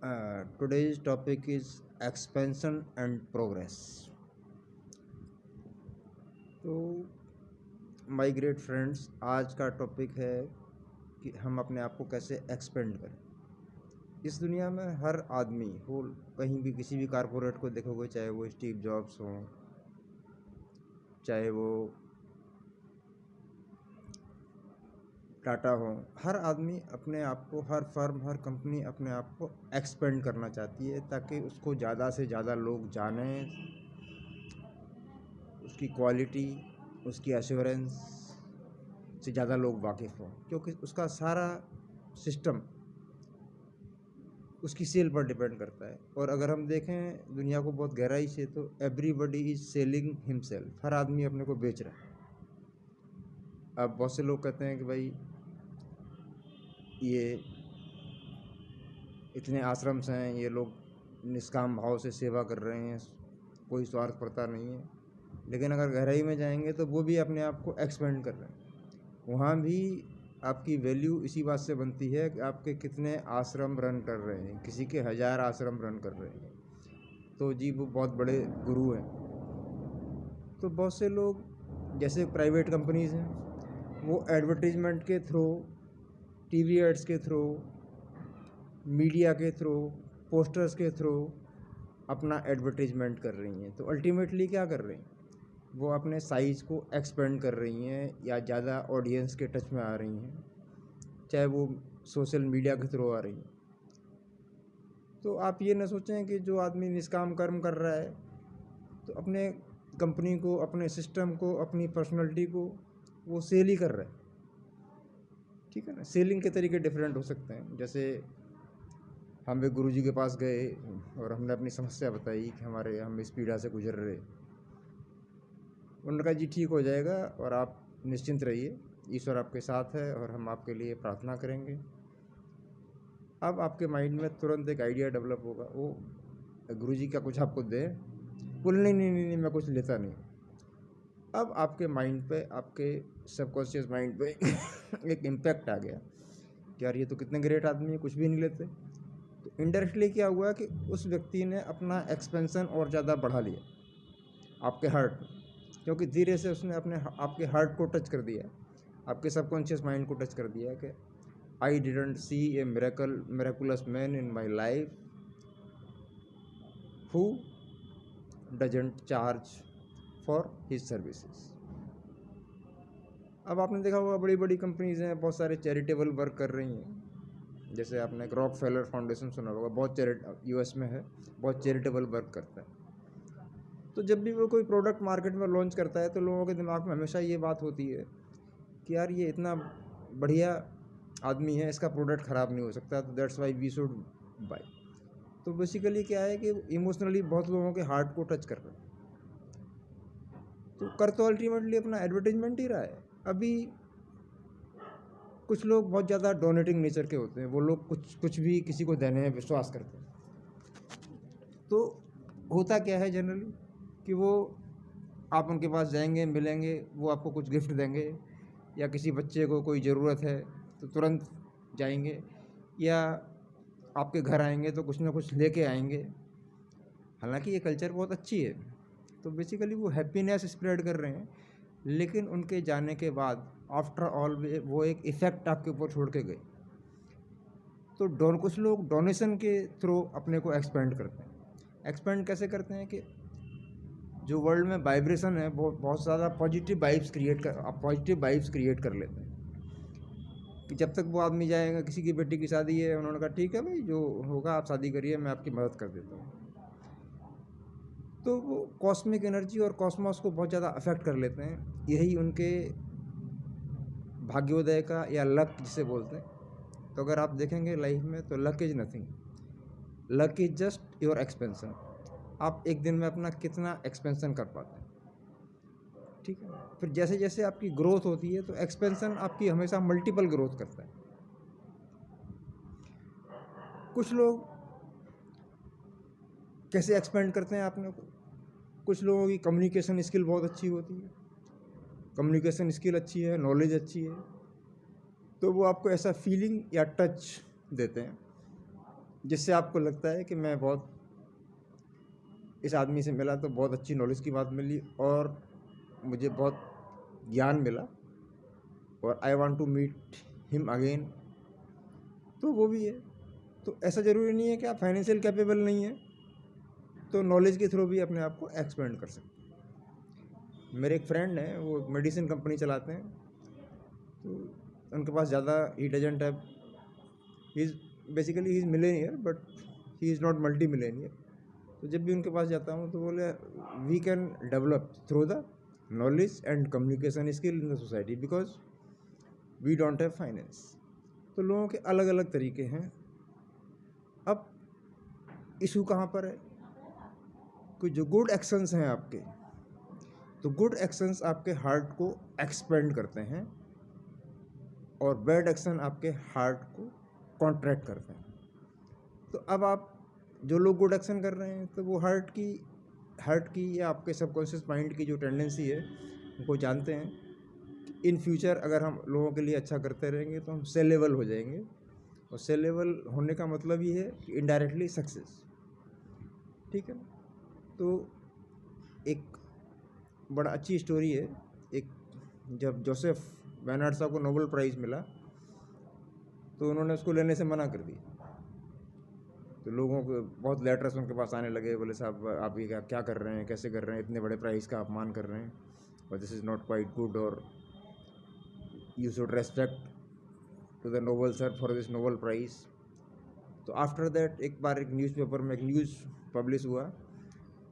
Today's topic is expansion and progress. तो my great friends, आज का टॉपिक है कि हम अपने आप को कैसे एक्सपेंड करें। इस दुनिया में हर आदमी हो, कहीं भी किसी भी कारपोरेट को देखोगे, चाहे वो स्टीव जॉब्स हो, चाहे वो टाटा हो, हर आदमी अपने आप को, हर फर्म, हर कंपनी अपने आप को एक्सपेंड करना चाहती है ताकि उसको ज़्यादा से ज़्यादा लोग जानें, उसकी क्वालिटी, उसकी एश्योरेंस से ज़्यादा लोग वाकिफ़ हों, क्योंकि उसका सारा सिस्टम उसकी सेल पर डिपेंड करता है। और अगर हम देखें दुनिया को बहुत गहराई से, तो एवरीबडी इज़ सेलिंग हिमसेल्फ। हर आदमी अपने को बेच रहा है। अब बहुत से लोग कहते हैं कि भाई ये इतने आश्रम्स हैं, ये लोग निष्काम भाव से सेवा कर रहे हैं, कोई स्वार्थ पड़ता नहीं है। लेकिन अगर गहराई में जाएंगे तो वो भी अपने आप को एक्सपेंड कर रहे हैं। वहाँ भी आपकी वैल्यू इसी बात से बनती है कि आपके कितने आश्रम रन कर रहे हैं। किसी के 1000 आश्रम रन कर रहे हैं तो जी वो बहुत बड़े गुरु हैं। तो बहुत से लोग, जैसे प्राइवेट कंपनीज़ हैं, वो एडवर्टीजमेंट के थ्रू, टीवी एड्स के थ्रू, मीडिया के थ्रू, पोस्टर्स के थ्रू अपना एडवर्टीजमेंट कर रही हैं। तो अल्टीमेटली क्या कर रही हैं? वो अपने साइज़ को एक्सपेंड कर रही हैं या ज़्यादा ऑडियंस के टच में आ रही हैं, चाहे वो सोशल मीडिया के थ्रू आ रही हैं। तो आप ये ना सोचें कि जो आदमी निष्काम कर्म कर रहा है तो अपने कंपनी को, अपने सिस्टम को, अपनी पर्सनैलिटी को वो सेल ही कर रहा है। ठीक है ना। सेलिंग के तरीके डिफरेंट हो सकते हैं। जैसे हम एक गुरुजी के पास गए और हमने अपनी समस्या बताई कि हम इस पीड़ा से गुजर रहे। उन्होंने कहा जी ठीक हो जाएगा और आप निश्चिंत रहिए, ईश्वर आपके साथ है और हम आपके लिए प्रार्थना करेंगे। अब आपके माइंड में तुरंत एक आइडिया डेवलप होगा, वो गुरुजी क्या कुछ आपको दे? बोले नहीं नहीं नहीं नहीं, मैं कुछ लेता नहीं। अब आपके माइंड पे, आपके सबकॉन्शियस माइंड पे एक इम्पैक्ट आ गया कि यार ये तो कितने ग्रेट आदमी है, कुछ भी नहीं लेते। तो इनडायरेक्टली क्या हुआ कि उस व्यक्ति ने अपना एक्सपेंशन और ज़्यादा बढ़ा लिया आपके हार्ट में, क्योंकि धीरे से उसने आपके हार्ट को टच कर दिया, आपके सबकॉन्शियस माइंड को टच कर दिया कि I didn't see A miraculous man in my life who doesn't charge for his services. अब आपने देखा होगा बड़ी बड़ी कंपनीज हैं, बहुत सारे चैरिटेबल वर्क कर रही हैं। जैसे आपने एक रॉकफेलर फाउंडेशन सुना होगा, बहुत यूएस में है, बहुत चैरिटेबल वर्क करता है। तो जब भी वो कोई प्रोडक्ट मार्केट में लॉन्च करता है तो लोगों के दिमाग में हमेशा ये बात होती है कि यार ये इतना बढ़िया आदमी है, इसका प्रोडक्ट ख़राब नहीं हो सकता, तो that's why we should buy. तो बेसिकली क्या है कि इमोशनली बहुत लोगों के हार्ट को टच कर रहा है। तो कर तो अल्टीमेटली अपना एडवर्टीजमेंट ही रहा है। अभी कुछ लोग बहुत ज़्यादा डोनेटिंग नेचर के होते हैं, वो लोग कुछ भी किसी को देने में विश्वास करते हैं। तो होता क्या है जनरली कि वो आप उनके पास जाएंगे, मिलेंगे, वो आपको कुछ गिफ्ट देंगे, या किसी बच्चे को कोई ज़रूरत है तो तुरंत जाएंगे, या आपके घर आएंगे तो कुछ ना कुछ लेके आएंगे। हालांकि ये कल्चर बहुत अच्छी है, तो बेसिकली वो हैप्पीनेस स्प्रेड कर रहे हैं, लेकिन उनके जाने के बाद आफ्टर ऑल वो एक इफ़ेक्ट आपके ऊपर छोड़ के गए। तो कुछ लोग डोनेशन के थ्रू अपने को एक्सपेंड करते हैं। एक्सपेंड कैसे करते हैं कि जो वर्ल्ड में वाइब्रेशन है वो बहुत ज़्यादा पॉजिटिव वाइब्स क्रिएट कर लेते हैं। कि जब तक वो आदमी जाएगा, किसी की बेटी की शादी है, उन्होंने कहा ठीक है भाई, जो होगा आप शादी करिए, मैं आपकी मदद कर देता हूँ। तो वो कॉस्मिक एनर्जी और कॉस्मोस को बहुत ज़्यादा अफेक्ट कर लेते हैं। यही उनके भाग्योदय का या लक जिसे बोलते हैं। तो अगर आप देखेंगे लाइफ में, तो luck is nothing, luck is just your expansion. आप एक दिन में अपना कितना एक्सपेंशन कर पाते हैं। ठीक है। फिर जैसे जैसे आपकी ग्रोथ होती है तो एक्सपेंशन आपकी हमेशा मल्टीपल ग्रोथ करता है। कुछ लोग कैसे एक्सपेंड करते हैं आपने को, कुछ लोगों की कम्युनिकेशन स्किल बहुत अच्छी होती है, कम्युनिकेशन स्किल अच्छी है, नॉलेज अच्छी है, तो वो आपको ऐसा फीलिंग या टच देते हैं जिससे आपको लगता है कि मैं बहुत इस आदमी से मिला तो बहुत अच्छी नॉलेज की बात मिली और मुझे बहुत ज्ञान मिला और I want to meet him again, तो वो भी है। तो ऐसा ज़रूरी नहीं है कि आप फाइनेंशियल कैपेबल नहीं हैं तो नॉलेज के थ्रू भी अपने आप को एक्सपेंड कर सकते हैं। मेरे एक फ्रेंड हैं, वो मेडिसिन कंपनी चलाते हैं, तो उनके पास ज़्यादा ही डजेंट है, he is basically he is millionaire but he is not multi millionaire. तो जब भी उनके पास जाता हूँ तो बोले we can develop through the knowledge and communication skill in the society because we don't have finance. तो लोगों के अलग अलग तरीके हैं। अब इशू कहाँ पर है कि जो गुड एक्शंस हैं आपके, तो गुड एक्शंस आपके हार्ट को एक्सपेंड करते हैं और बैड एक्शन आपके हार्ट को कॉन्ट्रैक्ट करते हैं। तो अब आप जो लोग गुड एक्शन कर रहे हैं तो वो हार्ट की या आपके सबकॉन्शियस माइंड की जो टेंडेंसी है उनको जानते हैं कि इन फ्यूचर अगर हम लोगों के लिए अच्छा करते रहेंगे तो हम सेलेबल हो जाएंगे, और सेलेबल होने का मतलब ये है कि इनडायरेक्टली सक्सेस। ठीक है, तो एक बड़ा अच्छी स्टोरी है। एक जब जोसेफ बैनर्ड साहब को नोबेल प्राइज़ मिला तो उन्होंने उसको लेने से मना कर दिया। तो लोगों को बहुत लेटर्स उनके पास आने लगे, बोले साहब आप ये क्या कर रहे हैं, कैसे कर रहे हैं, इतने बड़े प्राइज़ का अपमान कर रहे हैं और this is not quite good और you should respect to the noble sir for this noble prize. तो आफ्टर दैट एक बार एक न्यूज़पेपर में एक न्यूज़ पब्लिश हुआ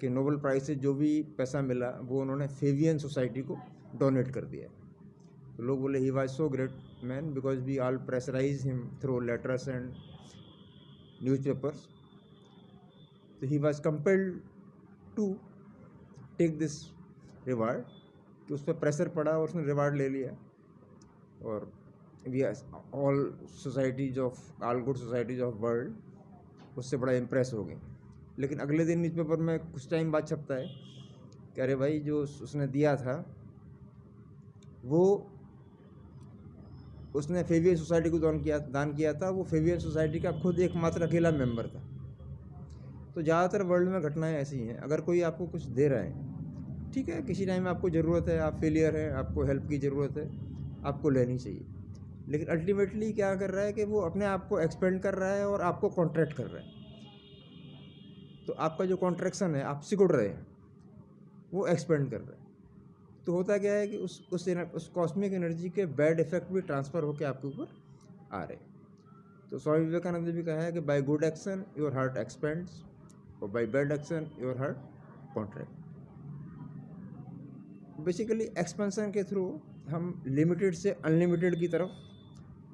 कि नोबेल प्राइज़ से जो भी पैसा मिला वो उन्होंने फेवियन सोसाइटी को डोनेट कर दिया। तो लोग बोले he was so great man because we all pressurise him through letters and newspapers. तो he was compelled to take this reward, कि उस पर प्रेशर पड़ा और उसने रिवार्ड ले लिया। और we all societies of all good societies of world उससे बड़ा इम्प्रेस हो गई। लेकिन अगले दिन न्यूज़पेपर में कुछ टाइम बाद छपता है कि अरे भाई जो उसने दिया था वो उसने फेवियन सोसाइटी को दान किया था, वो फेवियन सोसाइटी का खुद एकमात्र अकेला मेंबर था। तो ज़्यादातर वर्ल्ड में घटनाएं ऐसी हैं, अगर कोई आपको कुछ दे रहा है, ठीक है, किसी टाइम आपको ज़रूरत है, आप फेलियर हैं, आपको हेल्प की ज़रूरत है, आपको लेनी चाहिए। लेकिन अल्टीमेटली क्या कर रहा है कि वो अपने आप को एक्सपेंड कर रहा है और आपको कॉन्ट्रैक्ट कर रहा है। तो आपका जो कॉन्ट्रैक्शन है, आप सिकुड़ रहे हैं, वो एक्सपेंड कर रहे हैं। तो होता क्या है कि उस कॉस्मिक एनर्जी के बैड इफेक्ट भी ट्रांसफ़र होकर आपके ऊपर आ रहे हैं। तो स्वामी विवेकानंद ने भी कहा है कि by good action your heart expands और by bad action your heart contract. Basically expansion के थ्रू हम लिमिटेड से अनलिमिटेड की तरफ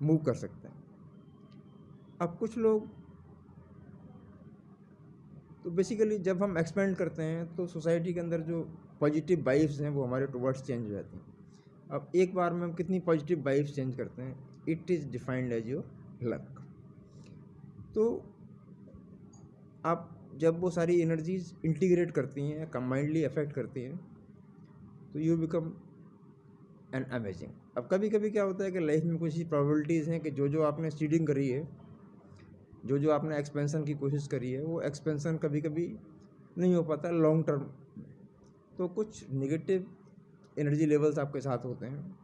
मूव कर सकते हैं। अब कुछ लोग तो बेसिकली जब हम एक्सपेंड करते हैं तो सोसाइटी के अंदर जो पॉजिटिव वाइब्स हैं वो हमारे टुवर्ड्स चेंज हो जाती हैं। अब एक बार में हम कितनी पॉजिटिव वाइब्स चेंज करते हैं, it is defined as your luck. तो आप जब वो सारी एनर्जीज इंटीग्रेट करती हैं, कंबाइंडली अफेक्ट करती हैं, तो यू बिकम एन अमेजिंग। अब कभी कभी क्या होता है कि लाइफ में कुछ प्रोबेबिलिटीज़ हैं कि जो आपने सीडिंग करी है, जो आपने एक्सपेंशन की कोशिश करी है, वो एक्सपेंशन कभी कभी नहीं हो पाता लॉन्ग टर्म। तो कुछ नेगेटिव एनर्जी लेवल्स आपके साथ होते हैं,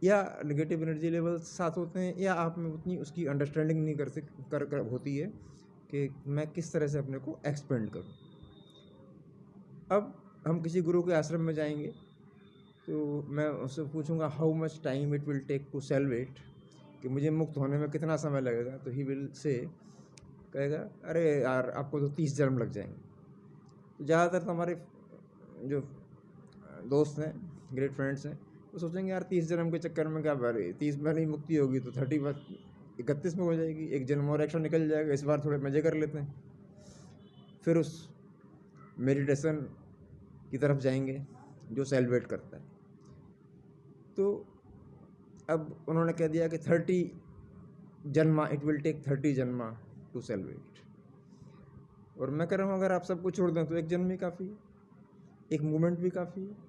या नेगेटिव एनर्जी लेवल्स साथ होते हैं, या आप में उतनी उसकी अंडरस्टैंडिंग नहीं कर होती है कि मैं किस तरह से अपने को एक्सपेंड करूं। अब हम किसी गुरु के आश्रम में जाएंगे तो मैं उससे पूछूंगा how much time it will take to solve it, कि मुझे मुक्त होने में कितना समय लगेगा। तो ही विल से कहेगा अरे यार आपको तो 30 जन्म लग जाएंगे। तो ज़्यादातर तो हमारे जो दोस्त हैं, ग्रेट फ्रेंड्स हैं, वो सोचेंगे यार 30 जन्म के चक्कर में क्या बारी, 30 में नहीं मुक्ति होगी तो 31 में हो जाएगी, एक जन्म और एक्स्ट्रा निकल जाएगा, इस बार थोड़े मज़े कर लेते हैं। फिर उस मेडिटेशन की तरफ जाएंगे जो सेलिब्रेट करता है। तो अब उन्होंने कह दिया कि 30 जन्मा, इट विल टेक 30 जन्मा टू सेलिब्रेट। और मैं कह रहा हूँ अगर आप सब कुछ छोड़ दें तो एक जन्म ही काफ़ी है, एक मोमेंट भी काफ़ी है।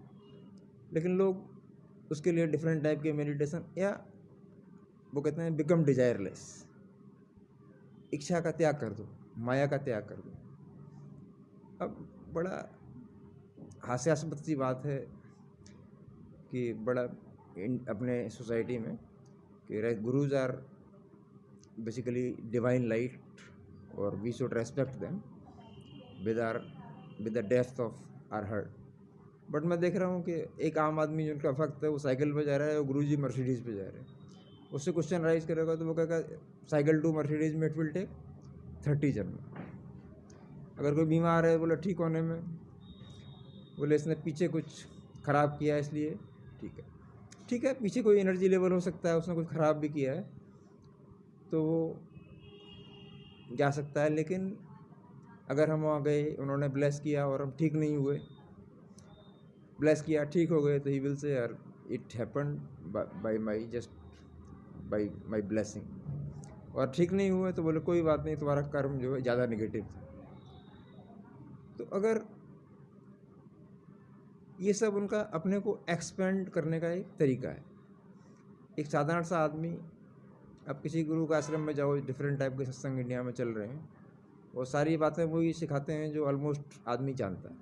लेकिन लोग उसके लिए डिफरेंट टाइप के मेडिटेशन, या वो कहते हैं बिकम डिजायरलेस, इच्छा का त्याग कर दो, माया का त्याग कर दो। अब बड़ा हास्यास्पद सी बात है कि बड़ा अपने सोसाइटी में कि gurus are basically divine light और we should respect them with the depth of our heart. But मैं देख रहा हूँ कि एक आम आदमी जिनका भक्त है वो साइकिल पे जा रहा है और गुरुजी मर्सिडीज़ पे जा रहे हैं। उससे क्वेश्चन राइज करेगा तो वो कहेगा साइकिल टू मर्सिडीज़ में इट विल टेक 30 जन्म। अगर कोई बीमार है बोला ठीक होने में, बोले इसने पीछे कुछ ख़राब किया इसलिए ठीक है, पीछे कोई एनर्जी लेवल हो सकता है, उसने कुछ ख़राब भी किया है तो वो जा सकता है। लेकिन अगर हम वहाँ गए, उन्होंने ब्लेस किया और हम ठीक नहीं हुए, ब्लेस किया ठीक हो गए, तो ही विल से यार it happened bye my blessing. और ठीक नहीं हुए तो बोले कोई बात नहीं, तुम्हारा कर्म जो है ज़्यादा नेगेटिव था। तो अगर ये सब उनका अपने को एक्सपेंड करने का एक तरीका है। एक साधारण सा आदमी, अब किसी गुरु का आश्रम में जाओ, डिफरेंट टाइप के सत्संग इंडिया में चल रहे हैं, और सारी बातें वही सिखाते हैं जो ऑलमोस्ट आदमी जानता है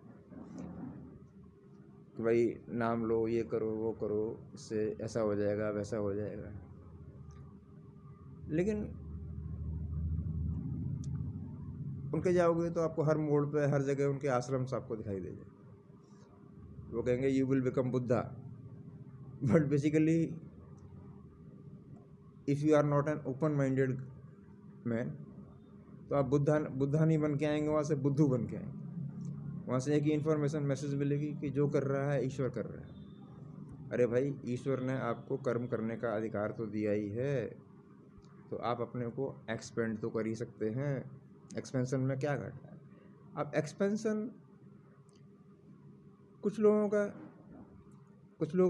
कि भाई नाम लो, ये करो, वो करो, इससे ऐसा हो जाएगा, वैसा हो जाएगा। लेकिन उनके जाओगे तो आपको हर मोड़ पे, हर जगह उनके आश्रम से आपको दिखाई देंगे। वो कहेंगे you will become Buddha, but basically if you are not an open minded man तो आप बुद्धा नहीं बन के आएंगे, वहाँ से बुद्धू बन के आएंगे। वहाँ से एक इन्फॉर्मेशन मैसेज मिलेगी कि जो कर रहा है ईश्वर कर रहा है। अरे भाई, ईश्वर ने आपको कर्म करने का अधिकार तो दिया ही है, तो आप अपने को एक्सपेंड तो कर ही सकते हैं। एक्सपेंशन में क्या घटना है? अब एक्सपेंशन कुछ लोग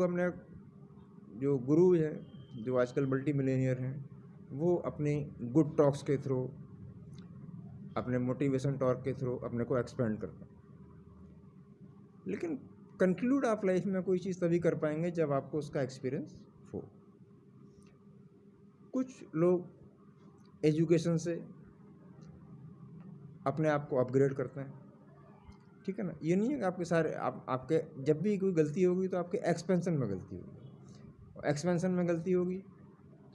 अपने जो गुरु हैं, जो आजकल मल्टी मिलियनियर हैं, वो अपने गुड टॉक्स के थ्रू, अपने मोटिवेशन टॉक के थ्रू अपने को एक्सपेंड करते हैं। लेकिन कंक्लूड आप लाइफ में कोई चीज़ तभी कर पाएंगे जब आपको उसका एक्सपीरियंस हो। कुछ लोग एजुकेशन से अपने आप को अपग्रेड करते हैं, ठीक है ना। ये नहीं है कि आपके सारे आपके जब भी कोई गलती होगी तो आपके एक्सपेंशन में गलती होगी, और एक्सपेंशन में गलती होगी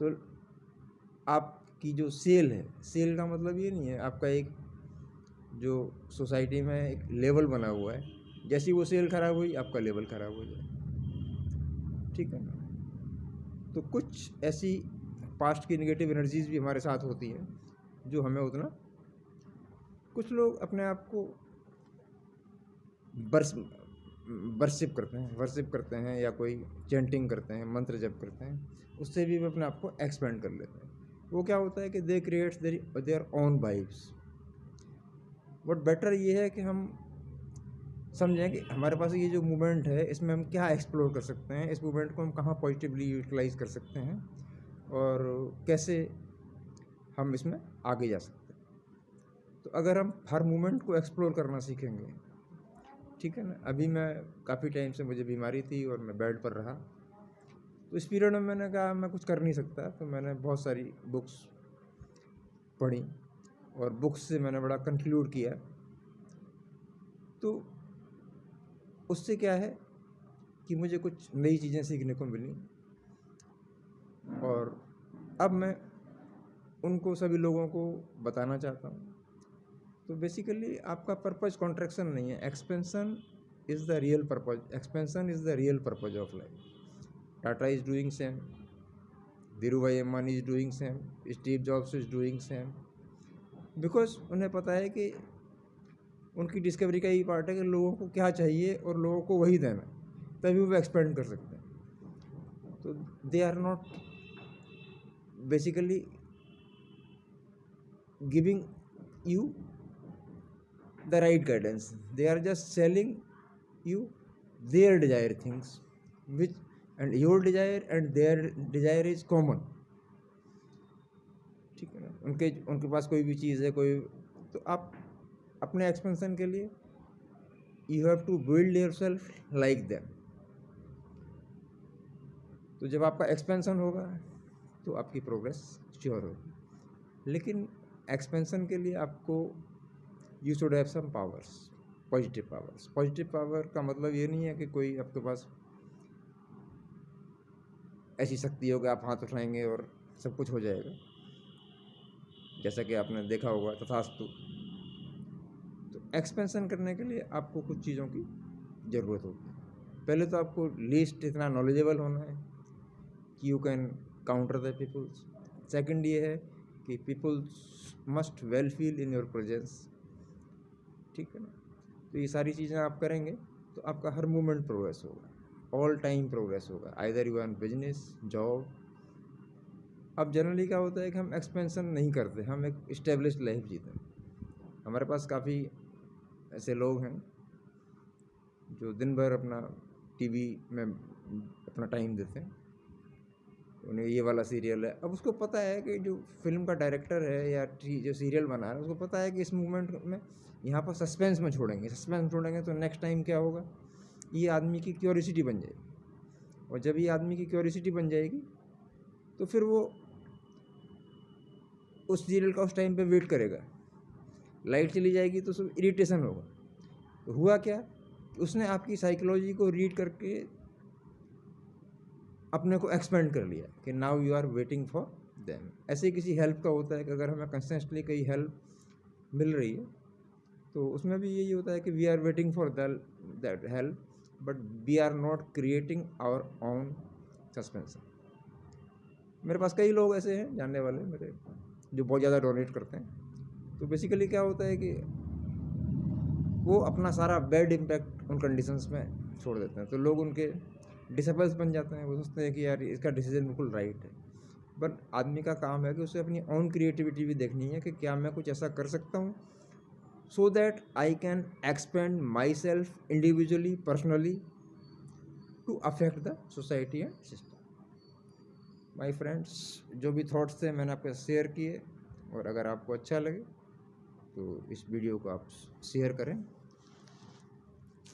तो आपकी जो सेल है, सेल का मतलब ये नहीं है आपका एक जो सोसाइटी में एक लेवल बना हुआ है, जैसी वो सेल खराब हुई आपका लेवल खराब हो जाए, ठीक है ना। तो कुछ ऐसी पास्ट की नेगेटिव एनर्जीज भी हमारे साथ होती हैं जो हमें उतना, कुछ लोग अपने आप को वर्शिप करते हैं या कोई चैंटिंग करते हैं, मंत्र जप करते हैं, उससे भी वे अपने आप को एक्सपेंड कर लेते हैं। वो क्या होता है कि they creates their own vibes. But better ये है कि हम समझें कि हमारे पास ये जो मूवमेंट है इसमें हम क्या एक्सप्लोर कर सकते हैं, इस मूवमेंट को हम कहाँ पॉजिटिवली यूटिलाइज कर सकते हैं और कैसे हम इसमें आगे जा सकते हैं। तो अगर हम हर मूवमेंट को एक्सप्लोर करना सीखेंगे, ठीक है ना। अभी मैं काफ़ी टाइम से मुझे बीमारी थी और मैं बेड पर रहा, तो इस पीरियड में मैंने कहा मैं कुछ कर नहीं सकता, तो मैंने बहुत सारी बुक्स पढ़ी और बुक्स से मैंने बड़ा कंक्लूड किया। तो उससे क्या है कि मुझे कुछ नई चीज़ें सीखने को मिली, और अब मैं उनको सभी लोगों को बताना चाहता हूँ। तो बेसिकली आपका पर्पज़ कॉन्ट्रैक्शन नहीं है, expansion is the real purpose, expansion is the real purpose of life. Tata is doing same, Dhirubhai Ambani is doing same, Steve jobs is doing same, because उन्हें पता है कि उनकी डिस्कवरी का यही पार्ट है कि लोगों को क्या चाहिए और लोगों को वही देना, तभी वो एक्सपेंड कर सकते हैं। तो they are not basically giving you the right guidance, they are just selling you their desire things, which and your desire and their desire is common, ठीक है ना। उनके पास कोई भी चीज़ है, कोई, तो आप अपने एक्सपेंशन के लिए you have to build yourself like them. तो जब आपका एक्सपेंशन होगा तो आपकी प्रोग्रेस श्योर होगी। लेकिन एक्सपेंशन के लिए आपको you should have some powers, positive powers. Positive power का मतलब ये नहीं है कि कोई आपके पास ऐसी शक्ति होगी आप हाथ उठाएंगे और सब कुछ हो जाएगा, जैसा कि आपने देखा होगा तथास्तु। तो एक्सपेंशन करने के लिए आपको कुछ चीज़ों की ज़रूरत होती है। पहले तो आपको लीस्ट इतना नॉलेजेबल होना है कि you can counter the peoples. Second ये है कि peoples must well feel in your presence, ठीक है ना। तो ये सारी चीज़ें आप करेंगे तो आपका हर मूवमेंट प्रोग्रेस होगा, ऑल टाइम प्रोग्रेस होगा, either you are business, job. अब जनरली क्या होता है कि हम एक्सपेंशन नहीं करते, हम एक इस्टेब्लिश्ड लाइफ जीते हैं। हमारे पास काफ़ी ऐसे लोग हैं जो दिन भर अपना टीवी में अपना टाइम देते हैं, उन्हें ये वाला सीरियल है। अब उसको पता है कि जो फिल्म का डायरेक्टर है या जो सीरियल बना रहा है उसको पता है कि इस मूवमेंट में यहाँ पर सस्पेंस में छोड़ेंगे, सस्पेंस में छोड़ेंगे तो नेक्स्ट टाइम क्या होगा, ये आदमी की क्यूरियोसिटी बन जाएगी। और जब ये आदमी की क्यूरियोसिटी बन जाएगी तो फिर वो उस सीरियल का उस टाइम पे वेट करेगा। लाइट चली जाएगी तो उसको इरिटेशन होगा। तो हुआ क्या, उसने आपकी साइकोलॉजी को रीड करके अपने को एक्सपेंड कर लिया कि now you are waiting for them. ऐसे ही किसी हेल्प का होता है कि अगर हमें कंसिस्टेंटली कोई हेल्प मिल रही है तो उसमें भी यही होता है कि we are waiting for that help, but we are not creating our own suspension. मेरे पास कई लोग ऐसे हैं जानने वाले मेरे जो बहुत ज़्यादा डोनेट करते हैं। तो बेसिकली क्या होता है कि वो अपना सारा बैड इम्पैक्ट उन कंडीशंस में छोड़ देते हैं, तो लोग उनके डिसेबल्स बन जाते हैं। वो सोचते हैं कि यार इसका डिसीजन बिल्कुल राइट है। बट आदमी का काम है कि उसे अपनी ओन क्रिएटिविटी भी देखनी है कि क्या मैं कुछ ऐसा कर सकता हूँ so that I can expand myself individually, personally, to affect the society and system. My friends, जो भी थॉट्स थे मैंने आपके शेयर किए, और अगर आपको अच्छा लगे तो इस वीडियो को आप शेयर करें।